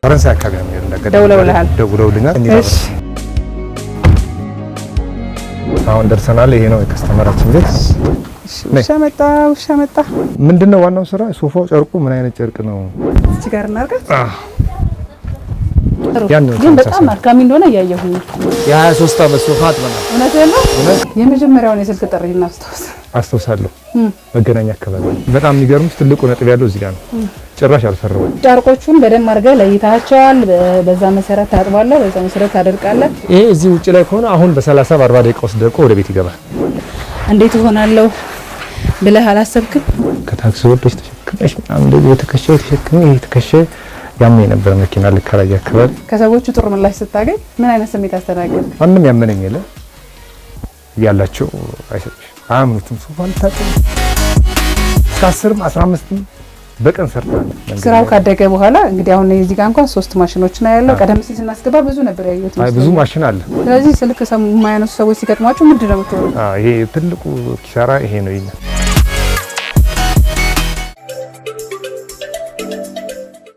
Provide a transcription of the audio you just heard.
ፈረንሳይ አካባቢ ነው እንደገና ደውለውልኛል። እሺ አሁን ደርሰናል። ይሄ ነው የከስተመራችን ቤት። ውሻ መጣ። ምንድነው ዋናው ስራ? ሶፋው ጨርቁ ምን አይነት ጨርቅ ነው? እዚህ ጋር እናርጋት። ያን ግን በጣም አድካሚ እንደሆነ እያየሁኝ የ23 ዓመት ሶፋ አጥበናል። እውነት የመጀመሪያውን የስልክ ጥሪ አስታውሳለሁ። መገናኛ አካባቢ በጣም የሚገርምሽ ትልቁ ነጥብ ያለው እዚህ ጋር ነው። ጭራሽ አልፈረውም። ጨርቆቹን በደንብ አድርገህ ለይታቸዋል። በዛ መሰረት ታጥባለህ፣ በዛ መሰረት ታደርቃለህ። ይሄ እዚህ ውጪ ላይ ከሆነ አሁን በ30 በ40 ደቂቃ ውስጥ ደርቆ ወደ ቤት ይገባል። እንዴት እሆናለሁ ብለህ አላሰብክም? ከታክሲ ወርደሽ ተሸክመሽ እንደዚህ በትከሻው ተሸክመሽ ይሄ ትከሻ ያም የነበረ መኪና ልከራይ አካባቢ ከሰዎቹ ጥሩ ምላሽ ስታገኝ ምን አይነት ስሜት አስተናገድክ? ማንም ያመነኝ የለ ያላቸው አይሰጥሽ አያምኑትም። ሶፋ ልታጥብ እስከ 10ም 15ም በቀን ሰርታለሁ። ስራው ካደገ በኋላ እንግዲህ አሁን እዚህ ጋር እንኳን 3 ማሽኖች ነው ያለው። ቀደም ሲል ስናስገባ ብዙ ነበር ያዩት። ብዙ ማሽን አለ። ስለዚህ ስልክ የማያነሱ ሰዎች ሲገጥሟቸው ምንድን ነው የምትሆነው? ይሄ ትልቁ ኪሳራ ይሄ ነው።